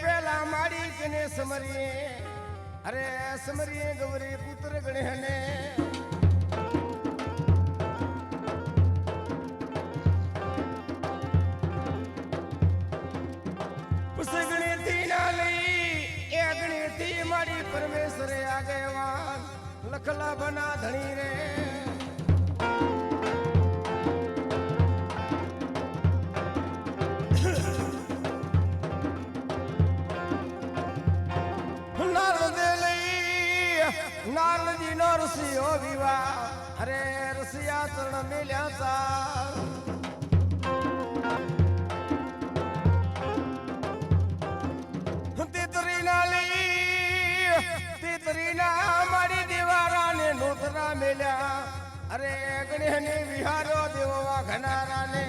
પેલા માડી કને સમરીએ અરે સમરીએ ગૌરી પુત્ર ગણે હને ગણેતી ના લઈ એ ગણેતી માડી પરમેશ્વરે આગેવાન લખલા બના ધણી રે નારદજી નો રસિયો વિવાહ અરે રસિયા ચરણ મેલ્યા તીતરીના મારી દેવારા ને નોતરા મેલ્યા અરે ગણેશ ને વિહારો દેવા ઘનારા ને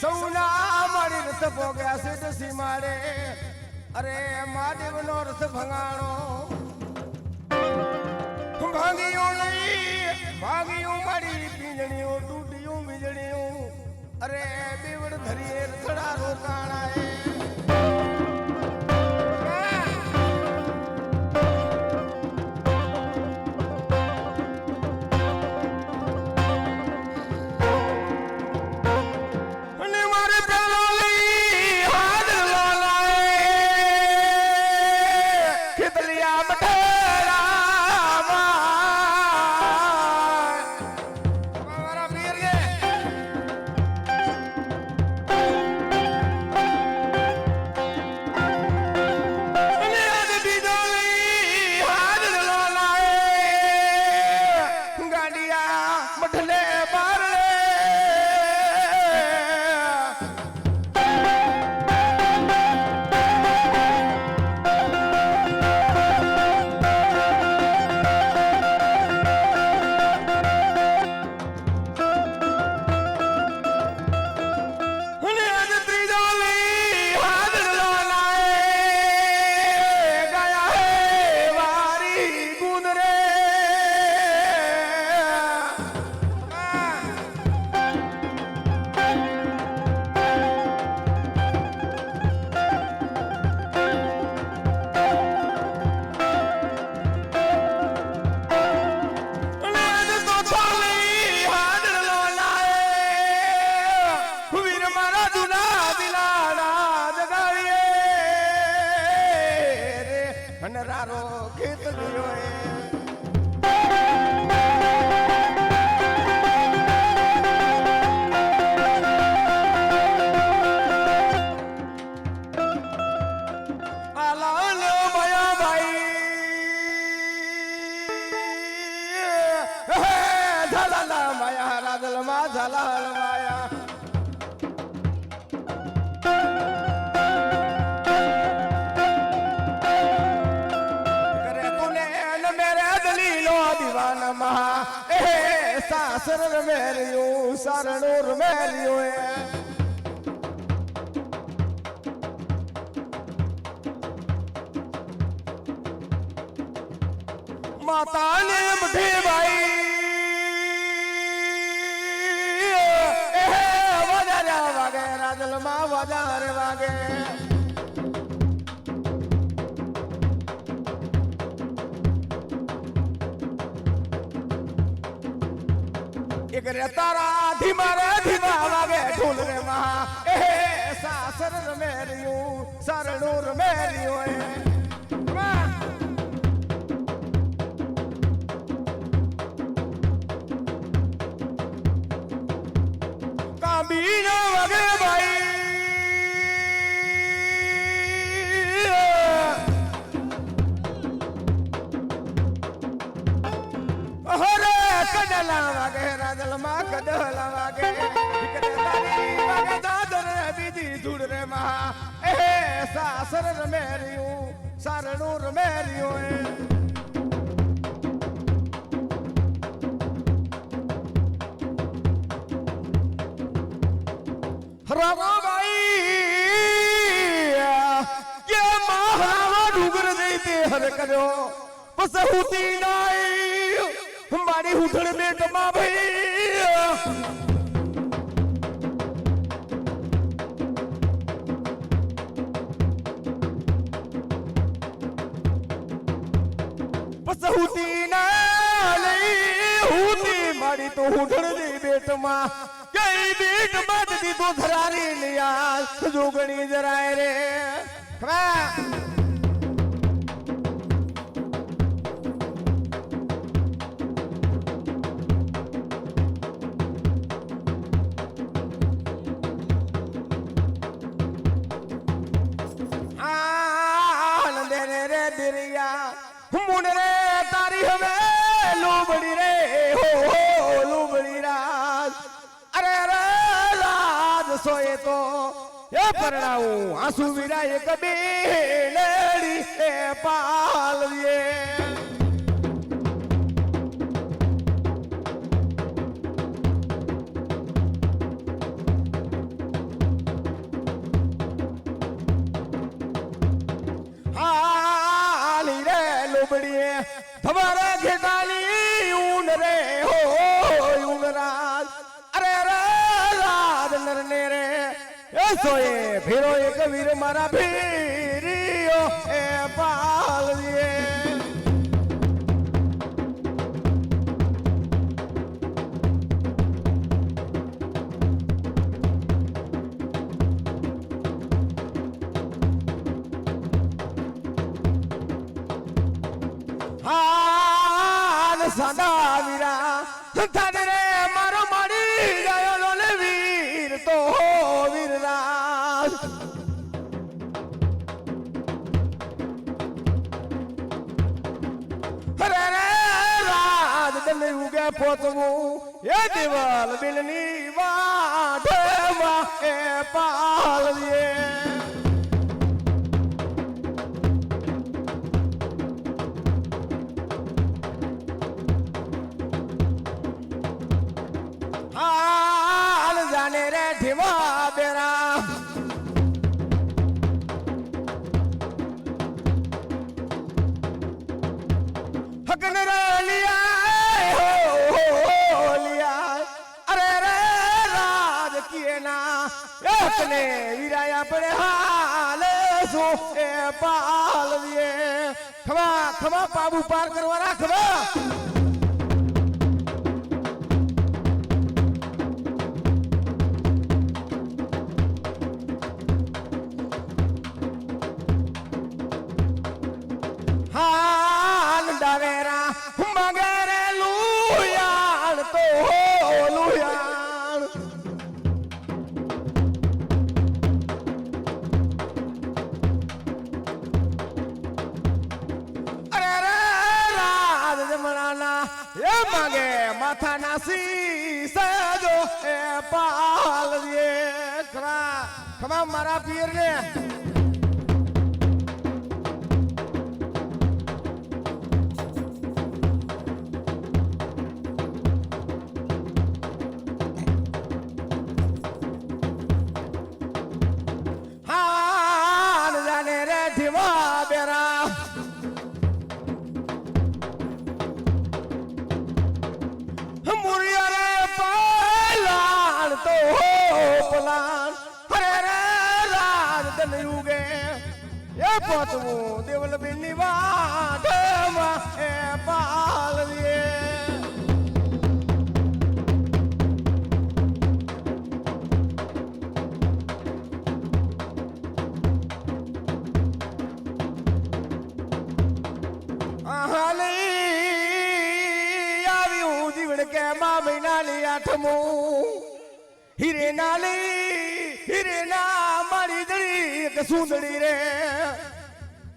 સૌના મારી રથ ભોગ્યા છે દસી માળે અરે મહાદેવ નો રથ ભંગાણો ભાંગીઓ મારી પીંજણીઓ તૂટીયું વીજળીયું અરે બેવડ ધરીએ રથડા રોકાણાએ રારો ખેત ગયો આલાલ માયા ભાઈ ઝાલા માયા રાદલ માં ઝાલા માયા सासर मेरियो सारणूर मेरियो माता ने मुठे भाई वजारा वागे राजल माँ वजार वागे एक रे तारा धीमा वागे ढोल रे महा सासर मेरियो सारणूर मेरियो काबीना वागे भाई कदला वागे राजल माँ कदला वागे वागे दादर बीजी जुड़ रे महा सासर मेरियो सारणूर मेरियो रवा भाई ये महारावा મને કર્યો બસ હુતી નાઈ મારી હુઠણ બેટમાં ભાઈ બસ હુતી ના લઈ હુતી મારી તો હુઠણ દે બેટમાં કઈ બેટમાં દીધો ધરારી લિયા જોગણી જરાય રે ખરા મુનરે તારી હવે લોબડી રે હો લોબડી રાજ અરે રે રાજ સોએ તો એ પરણાવું આંસુ વિરાય કબે લેડી એ પાલવીએ તમારે ઘેટાલી ઊન રે હો ઊન રાજ અરે રે રાજ નરને રે એ સોએ ફેરો એક વીર મારા ભીરીઓ એ પાલવીએ સાદા વીરા થાને રે મારો માડી ગયો લોલે વીર તો વીર રાજ અરે રે રાજ દને ઉગે પોતવું એ દેવાલ બિલની વાઢમાં એ પાલવીએ જાને રે ઢીવા બેરા હકન રે લિયા હો લિયા અરે રે રાજ કિએ ના એકને વીરાયા પડે હાલ સો એ પાલવીએ ખવા ખવા બાબુ પાર કરવા રાખવા ડાવેરા મગરે લુયાણ તો લુયાણ અરે રે રાજ જમણાના એ માગે માથા નાસી સજો એ પાલવીએ ખરા ખમા મારા પીર ને પોતવું દેવલ બિલની વાટમાં એ પાલવીએ આવ્યું જીવડ કે મા મહિનાની આઠમું હીરે ના મારી દડી એક સુંદડી રે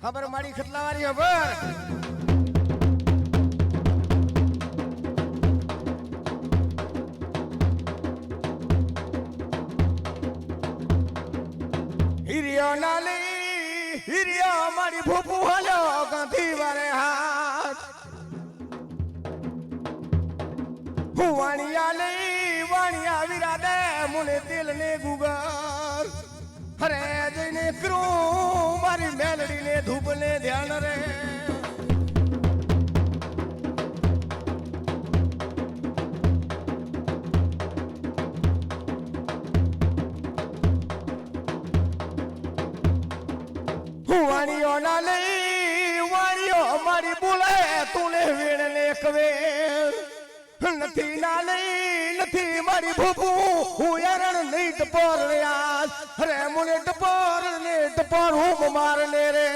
ખબર મારી ખટલાવારી ખબર હિરિયો નાલી હિરિયો મારી ભૂપુ હાલો ગાંધી વારે હાથ હું વાણિયા લઈ વાણિયા વિરાદે મુને દિલ ને ગુગર હરે જઈને કરું મારી મેલડી ને ધૂપ ને ધ્યાન રે વાણીઓ ના લઈ વાણીઓ મારી બોલે તુને વેણ ને કવે નથી ના લઈ નથી મારી ભૂપુ હું યારણ નહીં ટપોર યાદ અરે મને ટપોર હું મારને રે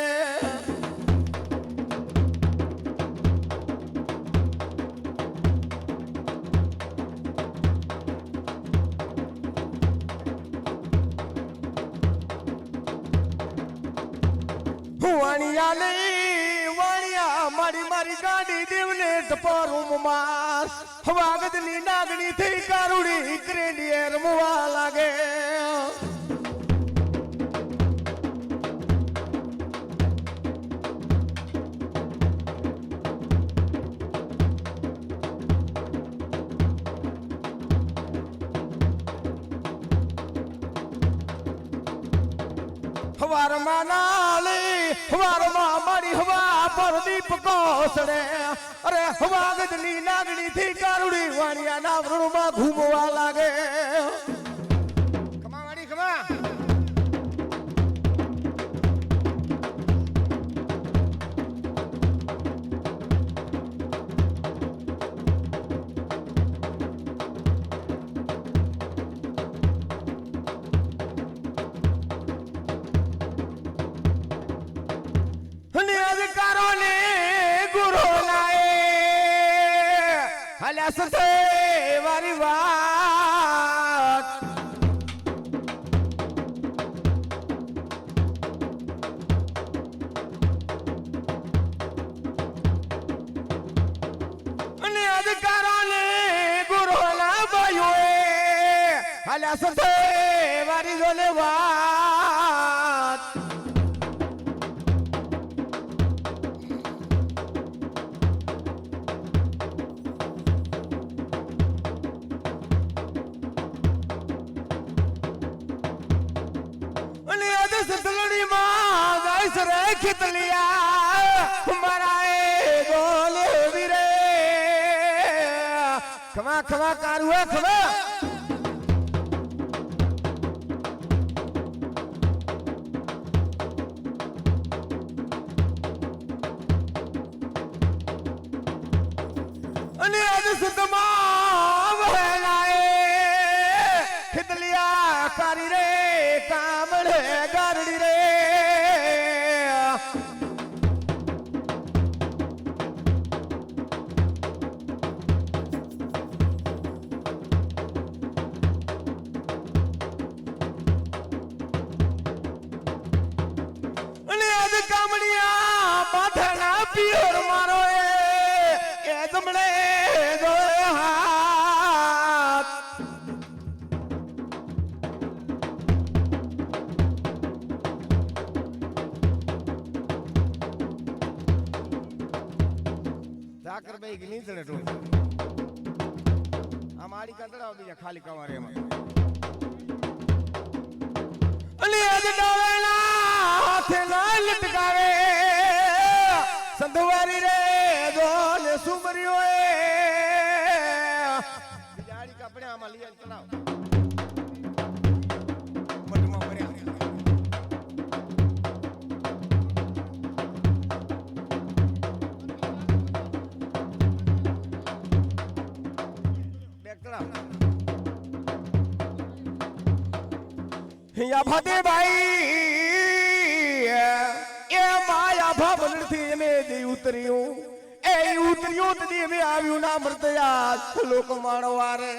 વાણિયા લઈ વાણિયા મારી ગાડી દેવને ટપોર માર વાગદની નાગણી થઈ કારુડી ક્રેડીએ રમવા લાગે હવારમાં મારી હવા પર દીપ કોસડે અરે હવાગદની નાગણી થી કારુડી વાણિયા ના વૃણમાં ઘૂમવા લાગે ખમા વાડી ખમા સસે વારી વાત અને અધિકારોને ગુરુના ભાઈઓએ હાલ્યા સસે વારી જોને વાત ખીતલિયા મારા ગોલે વીરે ખમા ખમા કારુઆ ખમા અને આજ સુતમાં વહેલાએ ખીતલિયા કારી રે કામળે ગારડી રે પિયર મારો એ જમણે હાથ ઝાકર ભાઈ ગની ચડે તો આ માડી કતડા બીજા ખાલી કવારે એમાં અલી આજ ડાળના હાથે ના લટકાવે સંધવારી રે દોલ સુમરિયો એ બિલાડી કપડે આમાં લઈ ચલાવ મટમાં ભર્યા બેક ચલાવ યા ભાતે ભાઈ એ માયા ભાવન થી મે દી ઉતર્યું એ ઉતર્યું તે મે આવ્યું ના મરતયા લોક માણવારે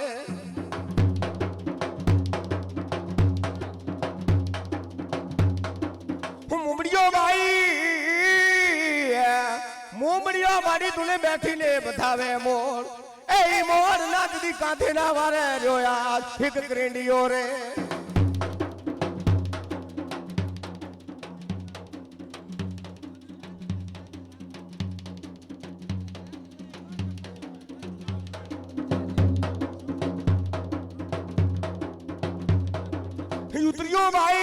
મુમડિયો મારી તુને બેઠીને બતાવે મોર એ મોર ના દીદી કાંધે ના વારે રહ્યો યાર એક ક્રેંડિયો રે उतरियो भाई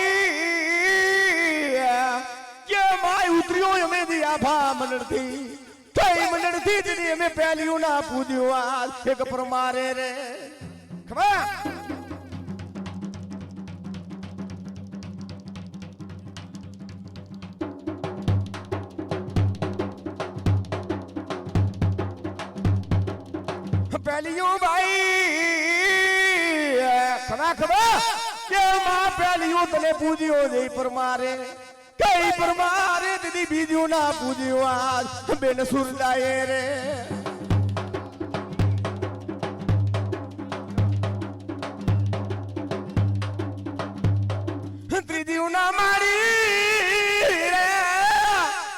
ये माई उतरियो हमें दिया भा मनड़ थी कई मनड़ थी तेरी हमें पहलियों ना पूजियो आज एक पर मारे रे खबा પહેલીઓ ભાઈ ખરા ખબર કે માં પહેલીઓ તને પૂજ્યો જઈ પરમારે કઈ પરમારે દીદી બીજું ના પૂજ્યો આજ બેન સુરદાએ રે ત્રીજીઓ ના મારી રે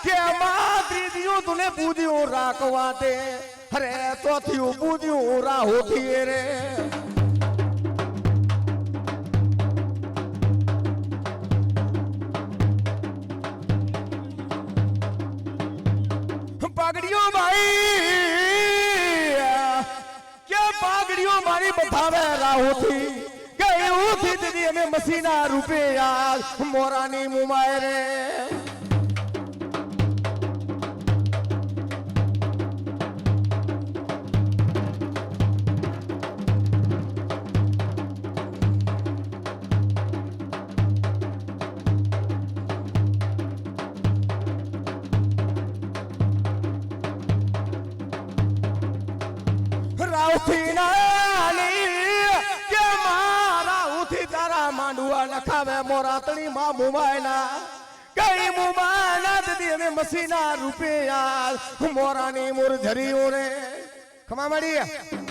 કે માં ત્રીજીઓ તને પૂજ્યો રાખવા તે અરે ચોથીઓ પૂજ્યું રાહોથી રે પાઘડીઓ ભાઈ કે પાઘડીઓ મારી બતાવે રાહોથી કે એવું દીદી અમે મસીના રૂપે યાર મોરાની મુમાય રે માંડવા નખાવે મોરાતણી માં મુમાયના કઈ મુમાયના દીદી અમે મસીના રૂપે યાર મોરાની મુરઝરીઓ રે ખમા મળી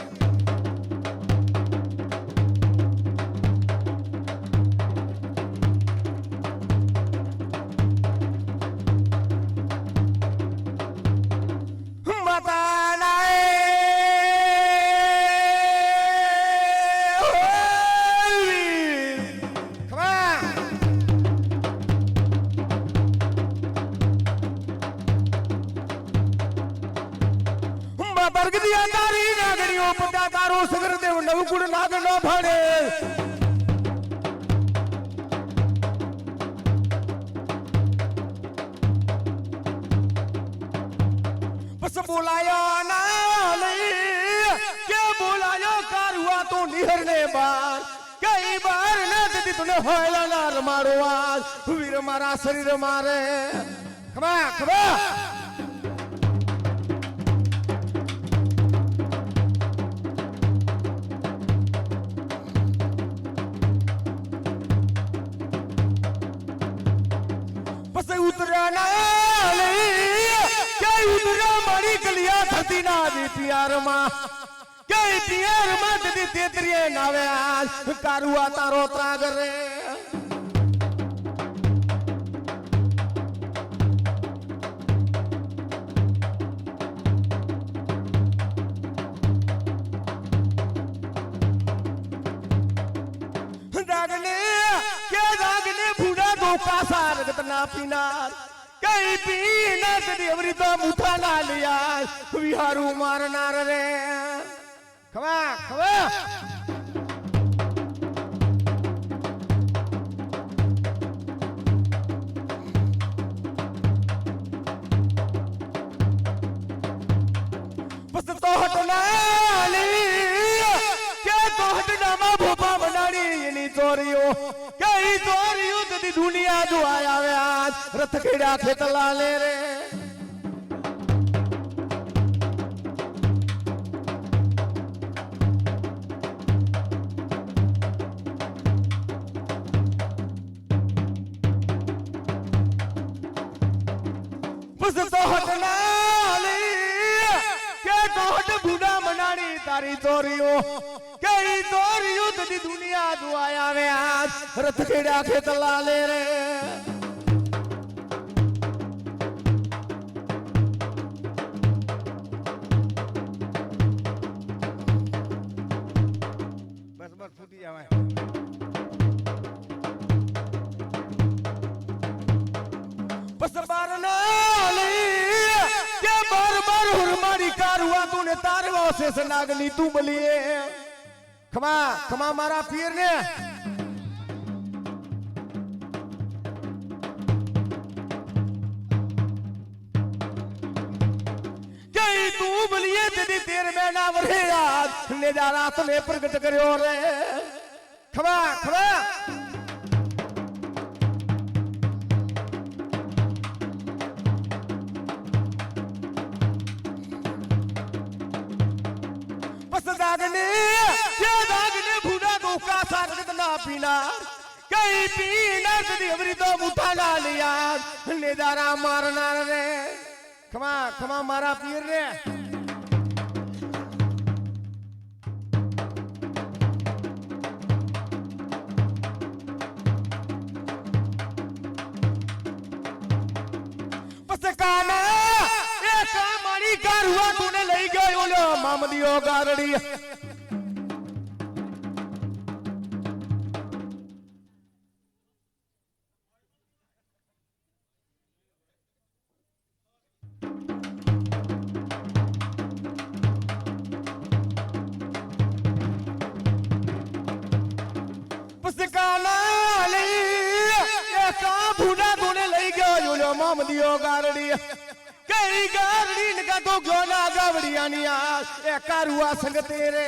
સગરદેવ નવકુળ નાગ નો ભણે બસ બોલાયો ના લઈ કે બોલાયો કારુઆ તો નિહર ને બાર કઈ બાર ના દીધી તુને હોયલા ના રમાડો આજ વીર મારા શરીર મારે ખમા ખમા કારુઆ તારો ત્રાગ રે દાગને ભૂડા ધોકા સાર ગતના પીનાર કઈ પીના કદી અવરી તો મુઠા ના લિયા વિહારું મારનાર રે ખવા ખવા दुनिया जो आया आज रथ खेड़ा खेतला ले रे बस तो हटना ले के तो हट बूढ़ा मनानी तारी चोरियों कई चोरियों तदी दुनिया जो आया वे आज रथ खेड़ा खेतला ले रे बस बस फूटी जावे बस बार ना ले के बार बार हुरमारी कारुआ तूने तारवा से सनागनी तू बलिए खमा खमा मारा पीर ने कई तू बलिए तेरी तेर में ना वरे याद ने जा रात ने प्रगट करियो रे खमा खमा बस दागने भूना तो का सारत ना पीना कहीं पीना कदी अमरी तो मुठा ना लिया नेदारा मारना रे खमा खमा मारा पीर रे पसकाना एक मारी कार हुआ तूने लई गयो लो मामदियो गारड़ी मामदियो गारड़ी कई गारड़ी नका तो गोना गावड़िया निया ए कारुआ संग तेरे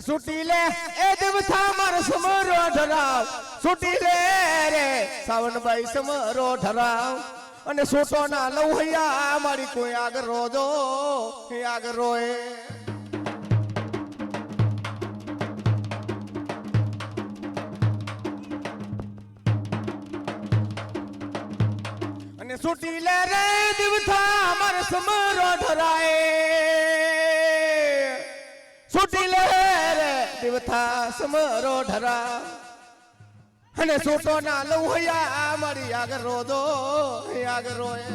सुटी ले ए देवता मार समरो ढराव सुटी ले रे सावन भाई समरो ढराव अने सोटो ना लौहैया मारी कोई आग रोजो आग रोए अने सुटी ले रे देवता मार समरो ढराए सुटी ले दिवथा समरो ढरा हने सोटो ना लौहैया मारी आग रोदो आग रोए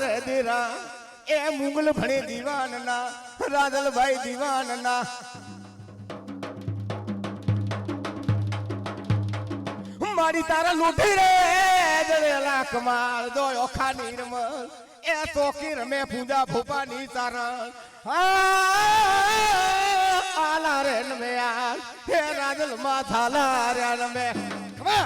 ए मुगल भणे दीवान ना राजल भाई दीवान ना मारी तारा लूटी रे जड़ेला कमाल दो ओखा नीरमल ए तो किर में पूजा भोपा नी तारा आला रे में यार हे राजल माथा ला रे में कमा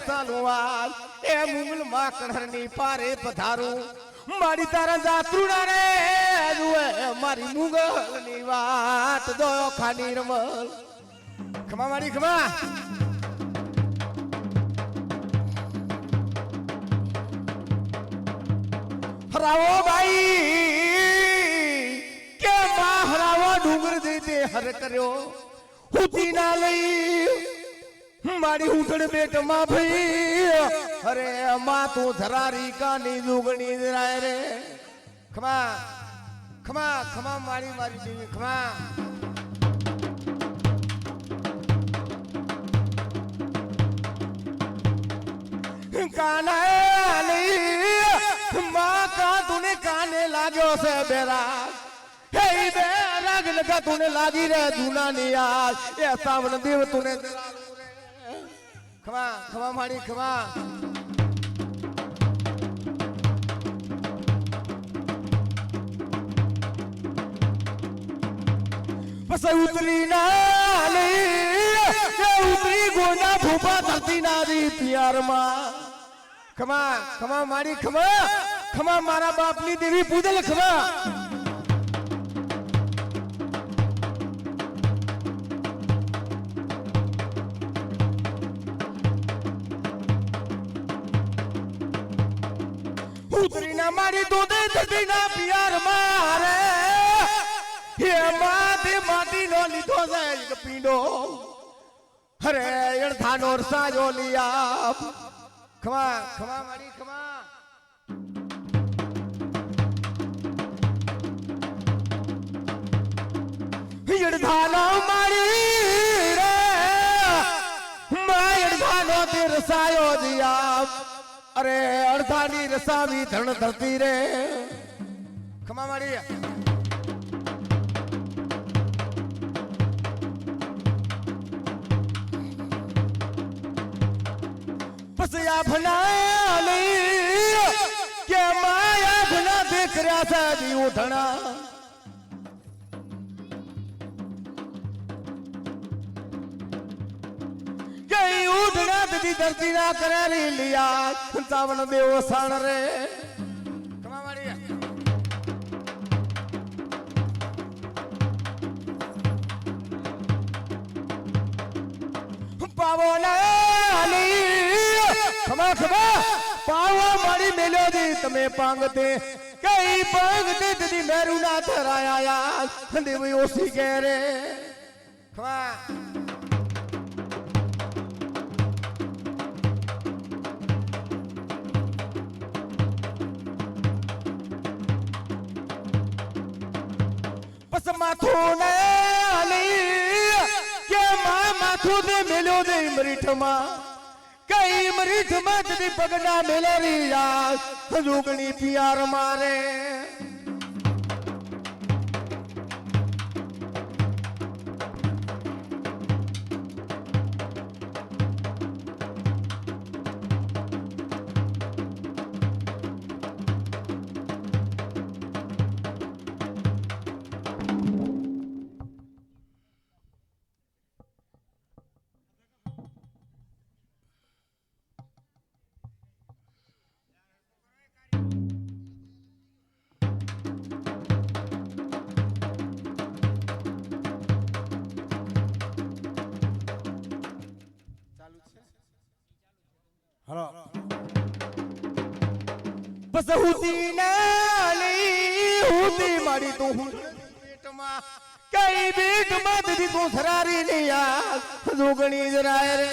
ए मुगल मा कणहरनी पारे पधारू मारी तारा जात्रुड़ा रे जुए मारी मुगल नी वाट दो खानी रमल खमा मारी खमा हरावो भाई के मा हरावो डूंगर देते हर करो हुती ना लई मारी उठड़ बेट मां भई अरे मां तू धरारी कानी जुगनी राय रे खमा खमा खमा मारी मारी देवी खमा काना मां का तूने काने लागो से बेरा हे बेराग लगा तूने लागी रे दूना नी आज ये सावन देव तूने खमा खमा मारी खमा बस उतरी ना ले उतरी गोना भूपा धरती ना दी प्यार मां खमा खमा मारी खमा खमा मारा बापनी देवी पूजल खमा उतरी ना मारी दूधे धरती ना प्यार मारे ये माटी माटी नो लीधो से एक पींडो अरे अड़धानोर साजो लिया खमा खमा मारी खमा अड़धानो मारी रे मैं अड़धानो ते रसायो दिया अरे अड़धानी रसा भी धन धरती रे खमा मारी या भना के माया भना देख रहा सा जी उठना कई उठना दी धरती ना करे री लिया सावन देव सान रे कमा मारी पावो ना खमा खमा पावा मारी मेलोदी तमे पांगते कई पांगते तदी मेरू ना थराया यार देव ओसी कह रे खमा बस माथो ने आली के माथो दे मेलोदी मरीठमा कई मरीठ मत दी पगना मिलरी यार हजूगनी प्यार मारे हेलो बस हुती नाली हुती मारी तू पेट मा कई बीट मत दी तू थरारी नहीं यार जोगणी जराए रे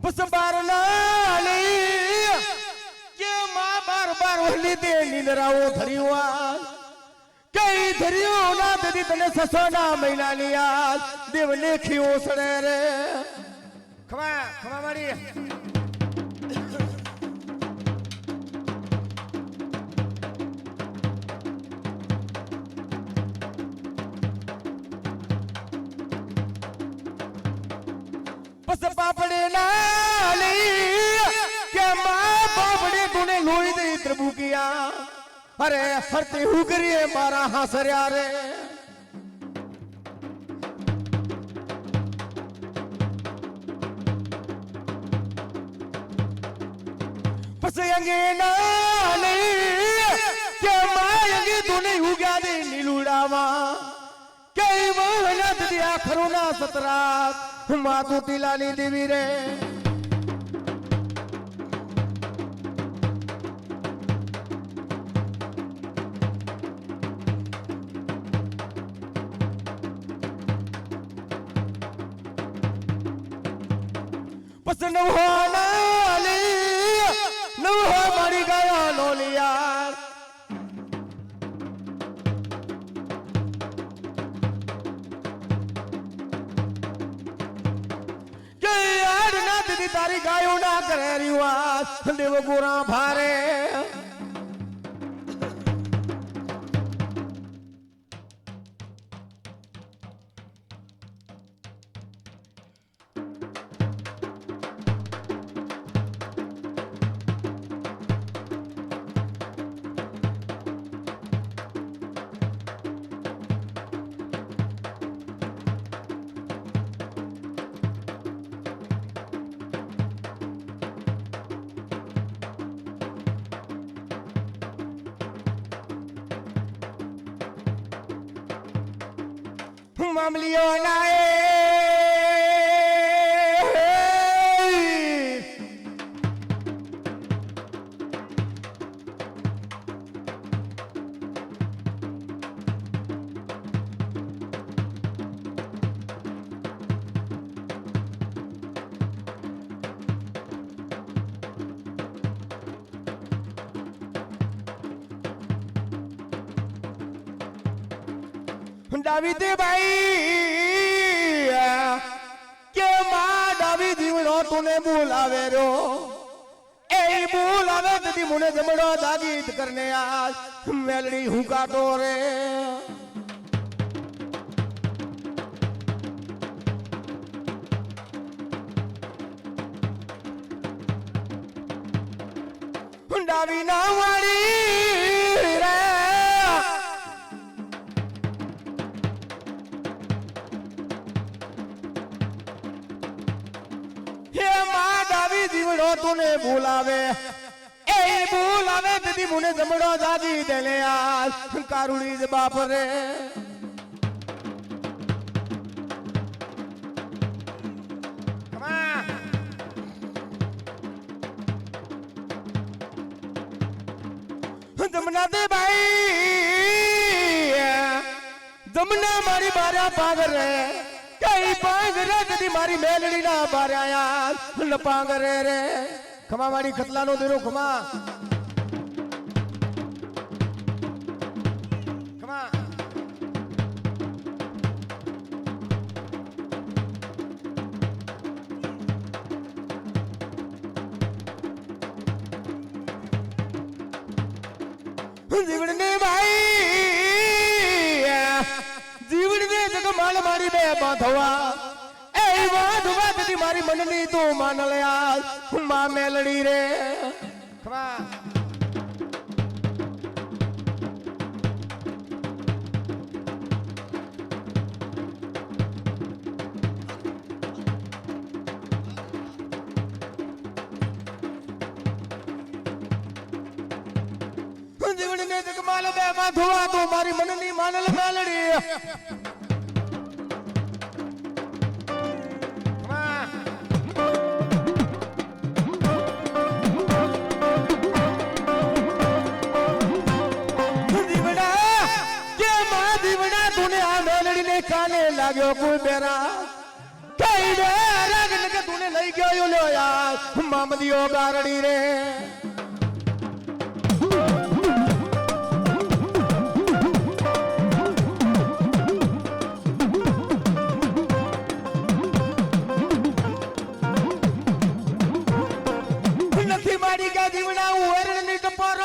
बस बारना दे नींदराओ धरियुआ कई धरियो ना ददी तने ससोना महिला लिया देव लेखियो सड़े रे खमा खमा मारी बस पापड़े लाली के माँ पापड़े तूने लोई दे प्रभु किया अरे हरते हुगरिए मारा हंसरिया रे बस यंगे नाले के माँ यंगे तूने हुगा दे नीलुड़ावा कई मोहनत दिया खरोना सतरा मातू तिलानी देवी रे बस नौहाना नौहा मारी गया लोलिया के यार ना दीदी तारी गायो ना करे रिवा देव गोरा भारे मामलियों नाए ડાવી દે ભાઈ કે માં ડાવી દીવડો તુને બોલાવે રો એ બોલાવે તેથી મુને જમડો દાગીત કરને આજ મેલડી હું કાટો રે ડાવી ના વાળી રે હે માં ડાવી દીવડો તુને બોલાવે એ બોલાવે દીદી મુને જમડો જાગી દેલે આ કારુડી જ બાપ રે જમના દે ભાઈ જમના મારી બારા પાગરે કઈ પાગરે કદી મારી મેલડી ના બારાયા ન પાગરે રે ખમા મારી ખતલાનો દેરો ખમા ખમા જીવડને ભાઈ જીવડને જગમાલ મારી બે બાંધવા એ બાંધવા તેથી મારી મનની તું માન લ્યા માં મેલડી રે ખમા જીવડને જગમાલ બે બાંધવા તું મારી મનની માનલ મેલડી કાને લાગ્યો કોઈ બેરા કઈ બેરા કે તુને લઈ ગયો લો યાર મામદીઓ ગારડી રે નથી મારી કા જીવડા ઓરણ ની ટપાર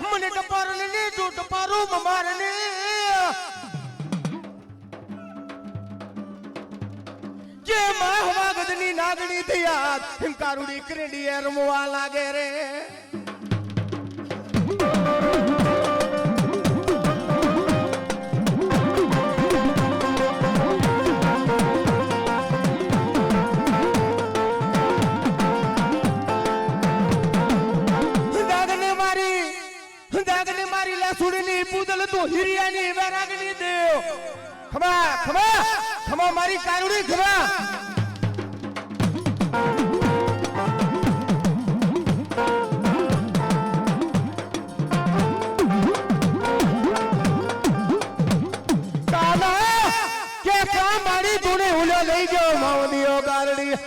મને ટપાર ને જો ટપારો મારને જે માહવા ગદની નાગણી થયા કારુડી ક્રેડી રમવા લાગે રે દાગને મારી લાસુડીની પૂદલ તો હિરિયાની વેરાગની દેવ ખમા ખમા ખમા મારી કારુડી ખમા કાના કે કા મારી તુને હુલો લઈ ગયો માવદીઓ ગારડી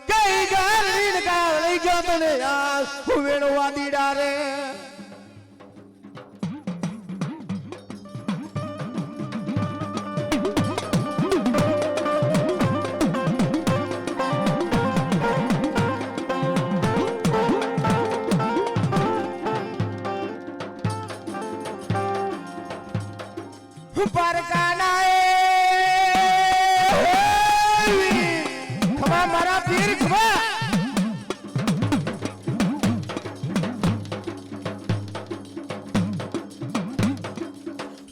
કઈ ગારડી ને કા લઈ ગયો તને યાર હું વેણવા દીડા રે ખમા મારા પીર ખમા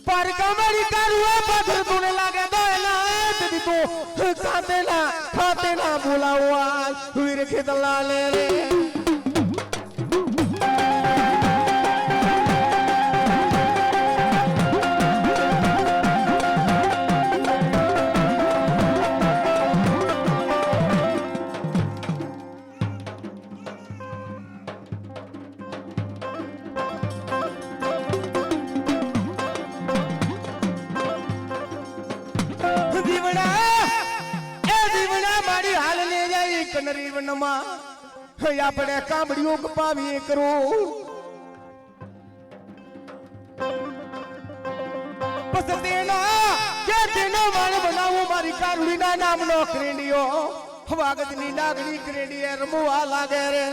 પર કમરી કરુઆ પથર તુને લાગે દોલા તેદી તું ખાતે ના બોલાવા વીર ખેતલા લે રે કનરી વનમાં આપણે કામડીઓ કપાવી કરો પસંદેના કે મારી કારુડીના નામનો ક્રેડિયો વાગદની નાગની ક્રેડીએ રમવા લાગે રે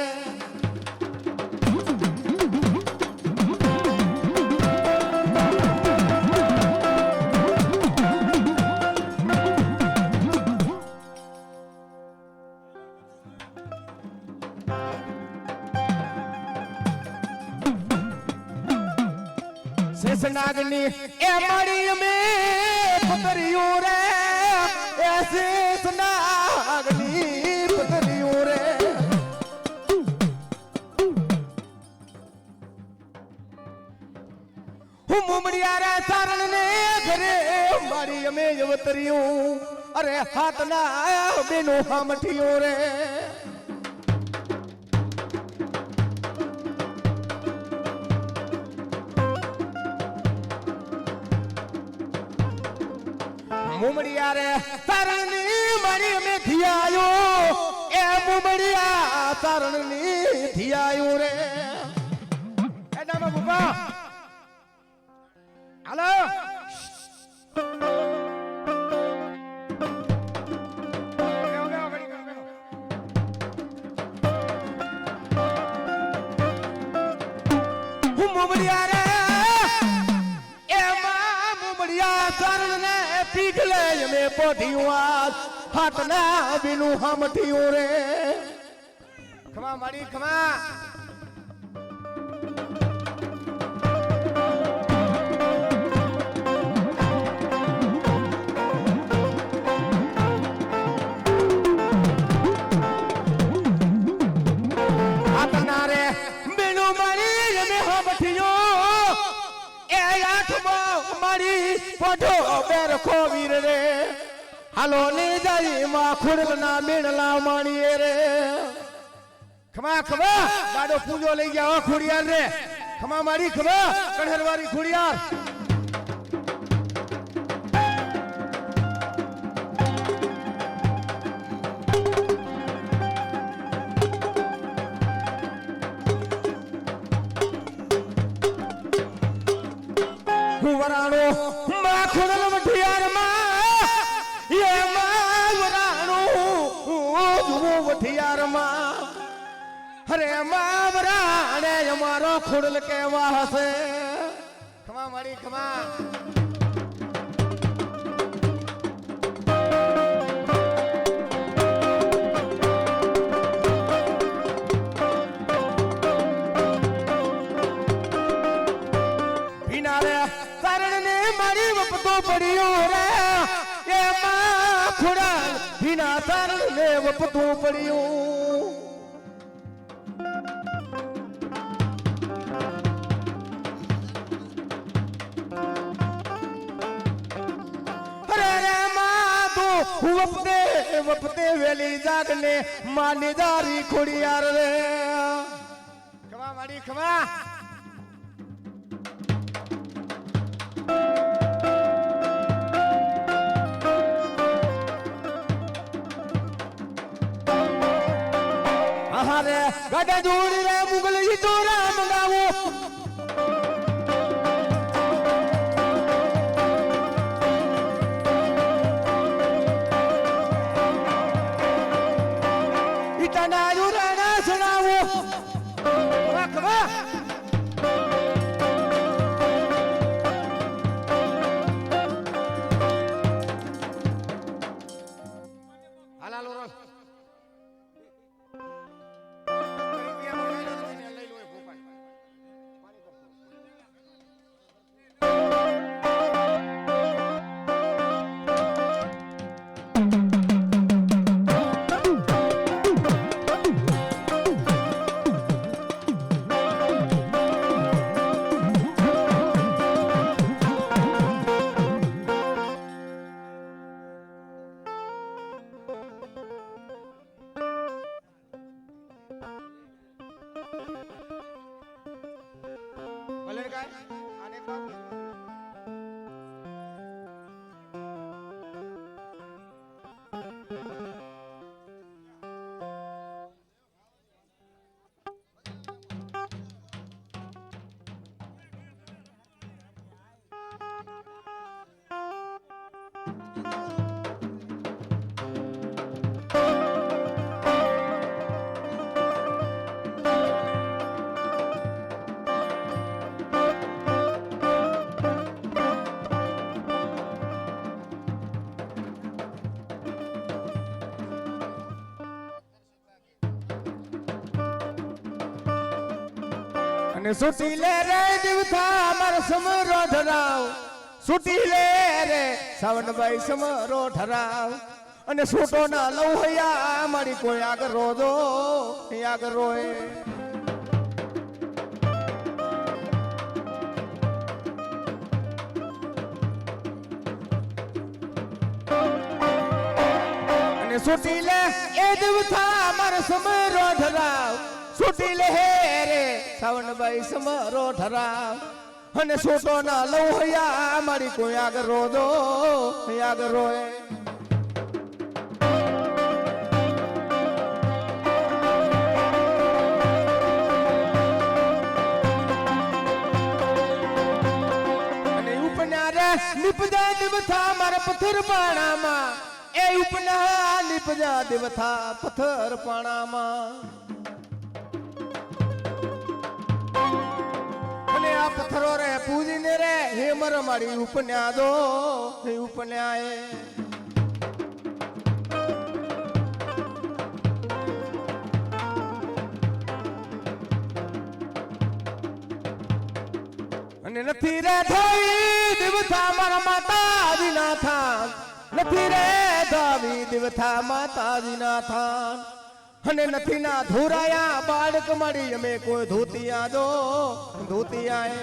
શેષનાગની એ મારી મે પતરિયું રે એ શેષનાગની પતરિયું રે હું મુમડિયા રે સારણ ને ઘરે મારી અમે અવતરિયું અરે હાથના બેનું હામઠિયું રે મુમડિયા રે તરણની મારી મે થિયાયો એ મુમડિયા તરણની થિયાયો રે એ નામ બુબા હાલો હું મુમડિયા રે એ માં મુમડિયા તરણ ને પીઠ લે મે પોઢિયું આજ હાથના બીનું હામઠિયું રે ખમા મારી ખમા હાથના રે બીનું મારી મે હામઠિયું એ આઠમાં મારી પોઢો બેરખો વીર રે હાલો ને જાઈ માં ખુરલ ના મેણલા માણીએ રે ખમા ખમા ગાડો પૂજો લઈ ગયા ખુડિયાર રે ખમા મારી ખમા કણહરવારી ખુડિયાર વરાણો માં ખુરલ વઠિયાર માં એ માં વરાણો જુઓ વઠિયાર માં અરે માં વરાણે અમારો ખુરલ કેવા હશે ખમા મારી ખમા મારી વપતો પડ્યો રે એ માં ખુરલ ભીના તરણ ને વપતું પડ્યું અરે રે માં તું વપતે વપતે વેલી જાગને માની દારી ખોડિયાર રે ખમા મારી ખમા રે ગાડા જોડી રે મુગલી તો રામ ગાવો ઇતના યુરાના સુનાવો વાકવા હાલાલો રોસ અને સુટી લે રે દિવથા માર સમરો ઠરાવ સુટી લે રે સાવનભાઈ સમરો ઠરાવ અને છોટો ના લઉં હૈયા મારી કોઈ આગળ રોજો આગળ રોય સુટી લે એ દિવથા માર સમરો ઠરાવ સુટી લે રે સાવનભાઈ સમરો ઠરાવ અને છોટો ના લઉં હૈયા મારી કોઈ આગળ રોજો આગળ રોય અને ઉપના રે નિપજા દિવથા મારા પથ્થર પાણામાં એ ઉપના નિપજા દિવથા પથ્થર પાણામાં અને આ પથ્થરો રે પૂજીને રે હે મર મારી ઉપન્યા દો હે ઉપન્યાએ અને નથી રે થઈ દિવથા મારા માતાજી ના થાન નથી રે ધાવી દિવથા માતાજી ના થાન અને નથી ના ધોરાયા બાળક મળી અમે કોઈ ધોતિયા દો ધોતિયાએ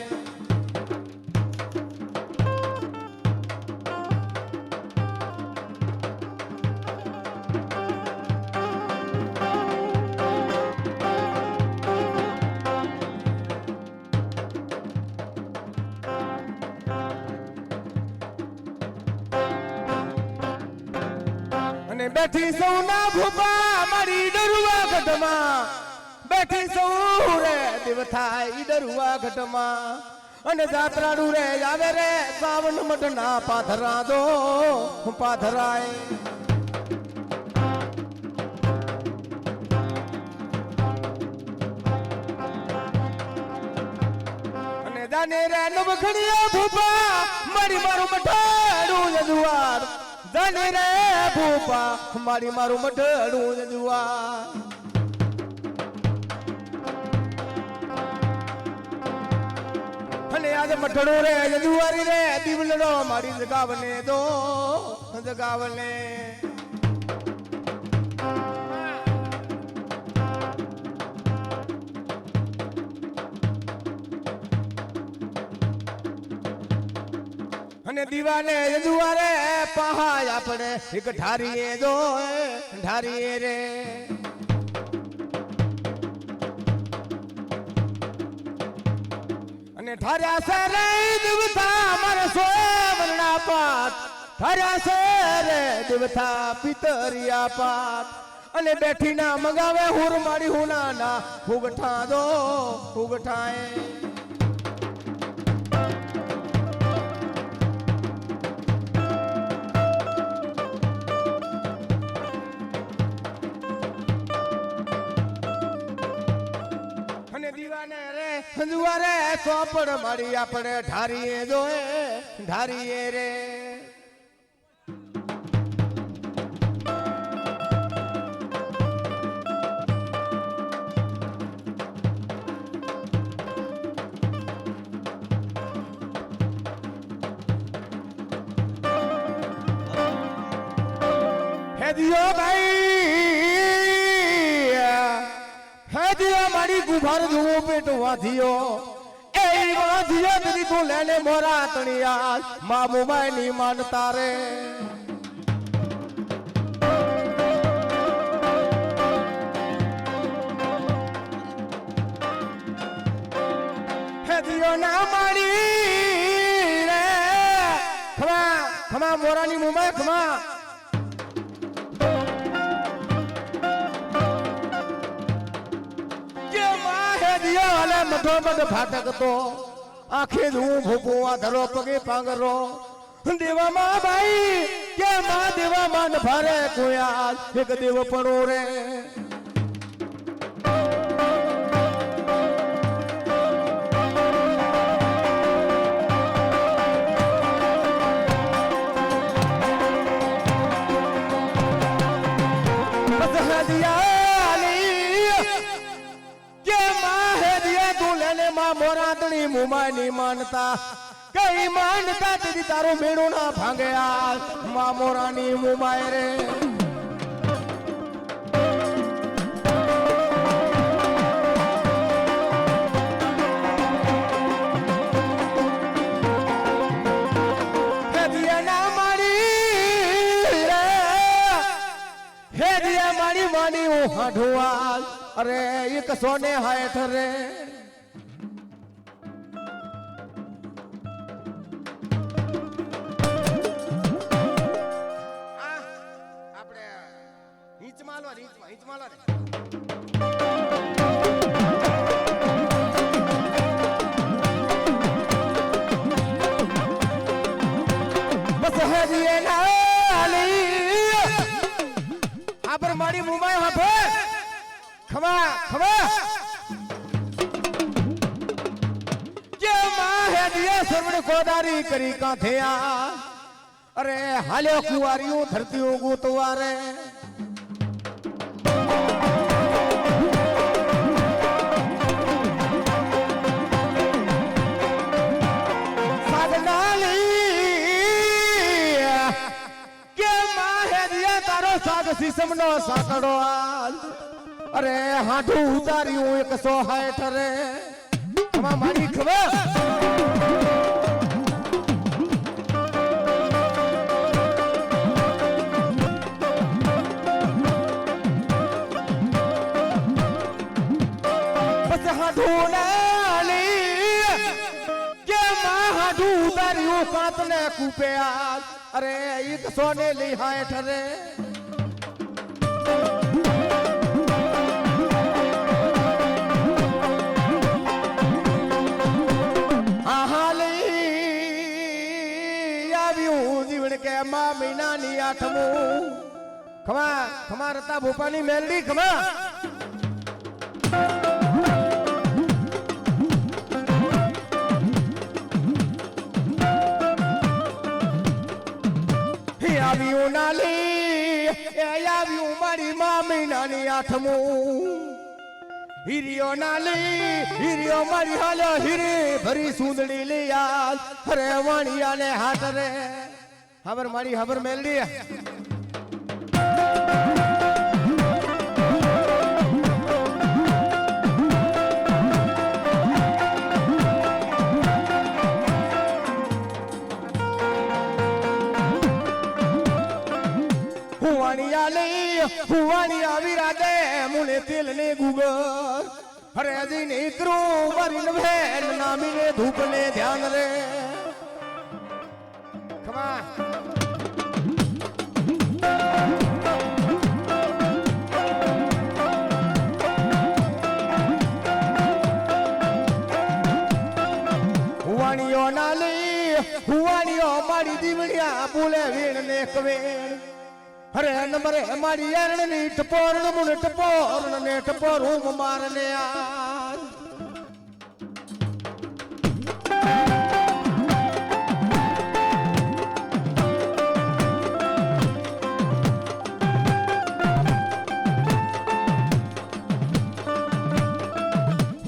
અને બેઠી સૌના ભૂપા મારી ડરુવા ઘટમાં બેઠી સૌ રે દિવથા ઈ ડરુવા ઘટમાં અને જાત્રાડું રે આવે રે સાવન મઢના પાથરા દો પાથરાય અને જાને રે નવખણિયા ભૂપા મારી મારું મઠાડું જજુવાર જાને રે ભૂપા મારી મારું મઠાડું જજુવાર અને આજે મઠડો રે જજુવારી રે દીવલડો મારી જગાવને દો જગાવને અને દીવાને જજુવારે પહાય આપણે એક ઢારીએ દો ઢારીએ રે અને ઠાર્યા છે રે દિવથા મારે સોવરના પાટ ઠાર્યા છે રે દિવથા પિતરિયા પાટ અને બેઠી ના મગાવે હુર મારી હુના ના હુગઠા દો હુગઠાએ હંજુવારે ચોપડ મારી આપણે ઢારીએ જોએ ઢારીએ રે હે દિયો ભાઈ હે દિયો મારી ગુભાર જુઓ પેટ વાંધીયો એ વાંધીયો તરી તું લેને મોરા તણિયા મા મોબાઈ ની માનતા રે હે દિયો ના મારી રે ખમા ખમા મોરાની મુંબઈ ખમા મધો મધ ફાટક તો આખે જ હું ભૂપુઆ ધરો પગે પાંગરો દેવામાં ભાઈ કે માં દેવામાં ન ભારે કોયા એક દેવ પડો રે માં મોરાતણી મુમાની માનતા કઈ માનતા દીદી તારું મેળું ના ભાંગે આ માં મોરાની મુમાય રે હાઢુઆ અરે એક સોને હાથ રે આપણે હિંચમાલો હિંચમાલો રે બસ હરીએ નાલી આપર મારી મુંબઈ હાફે ખમા ખમા જે માં હે દિયા સરવણ કોદારી કરી કાંથિયા અરે હાલ્યો કુવારિયું ધરતીઓ ગોતવારે કે માં હે દિયા તારો સાગ સિસમનો સાકડો અરે હાડું ઉતાર્યું 160 રે ખમા મારી ખબર બસ હાડું નાલી કે માં હાડું ઉતાર્યું કાતને કૂપે અરે 100 ને લઈ 60 રે કે માં મહિનાની 8મું ખમા ખમા રતા ભોપાની મેલડી ખમા હે આવ્યું નાલી એ આવ્યું મારી માં મહિનાની 8મું હીરિયો નાલી હીરિયો મારી હાલો હીરે ભરી સુંદડી લઈ આલ અરે વાણિયા ને હાથ રે હબર મારી હબર મેલડી હુવાનિયા વિરાદે મુને તેલ ને ગુગર હરે જી ને કરું વરિન ભેન નામીને ધૂપ ને ધ્યાન રે ખમા હુવાનિયો નાલી હુવાનિયો મારી દીવડિયા બોલે વીણ ને કવેણ હરે નંબરે મારી યારણ ની ટપોરણ મુન ટપોરણ ને ટપોરું મારને આ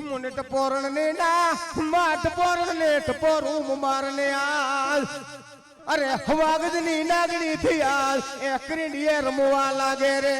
મુન ટપોરણ ને ના માટ પોરણ ને ટપોરું મારને આ અરે હવાગજની નાગણી થી આલ એ ક્રીડીએ રમવા લાગે રે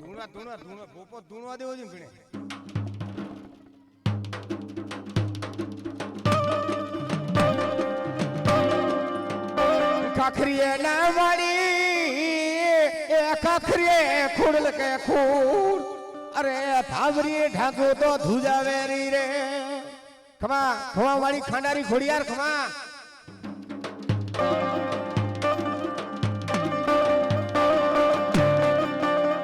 ધૂણા ધૂણા ધૂણા પોપો ધૂણવા દેવો છે ભીણે કાખરીએ ના વાળી એ કાખરીએ ખુડલ કે ખુડ અરે ભાવરીએ ઢાકો તો ધુજાવેરી રે ખમા ખમા વાળી ખાંડારી ખોડિયાર ખમા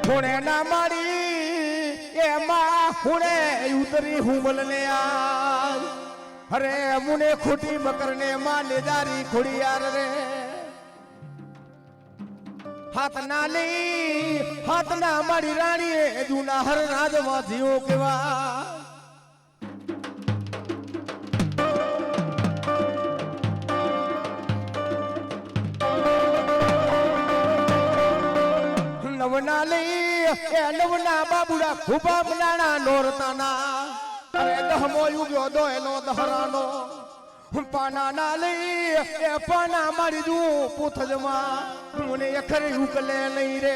હુણે ના માડી એમાં હુણે ઉતરી હુમલ ને આજ અરે મુને ખોટી મકર ને માં નેજારી ખોડિયાર રે હાથ ના લી હાથ ના મારી રાણી જૂના હર રાજમાં જીવો કેવા નવના લઈ એ નવના બાબુડા ખુબા મનાણા નોરતાના અરે દહમો યુગ્યો દો એનો દહરાનો પાના ના લઈ એ પાના મારી દઉં પૂથજમાં મને અખરે ઉકલે નહીં રે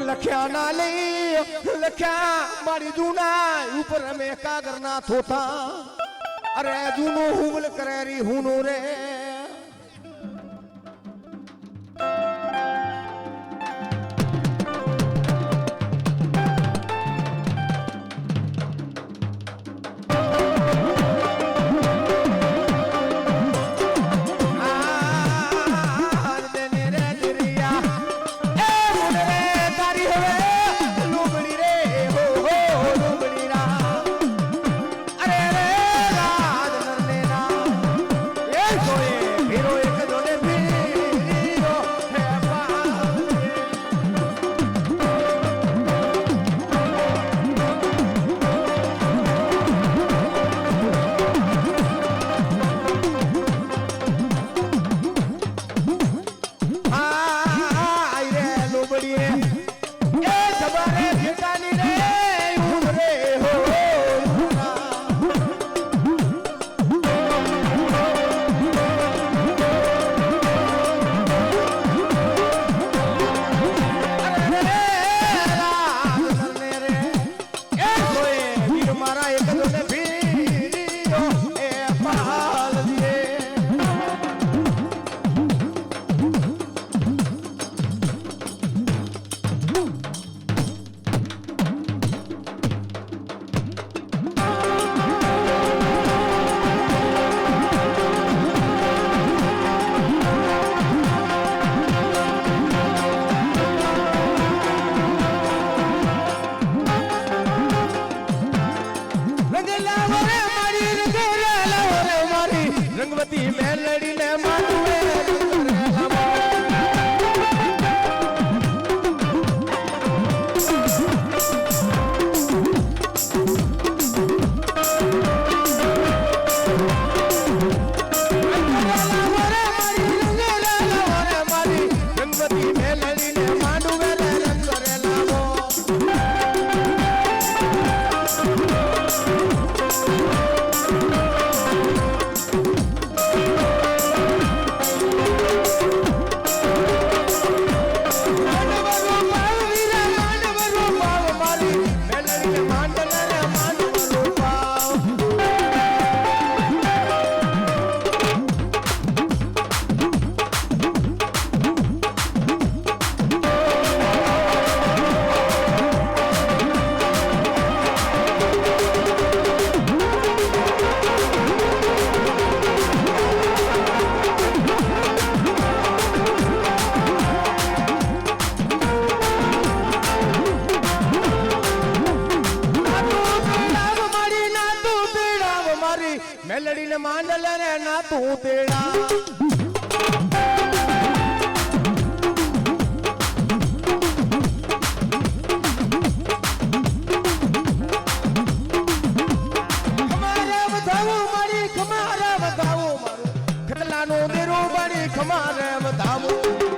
લખ્યા ના લઈ લખ્યા મારી જૂના ઉપર અમે કાગર ના થોતા અરે જૂનું હુગલ કરેરી હુનું રે રંગવતી મેલડીને માનવે રંગવતી મેલડીને માંડવે રંગ કરેલા મેલડીને માંડલ રે ના તું તેડા ખમારે વધાવો મારી ખમારે વધાવો મારું ખટલાનું દેરું બની ખમારે વધાવો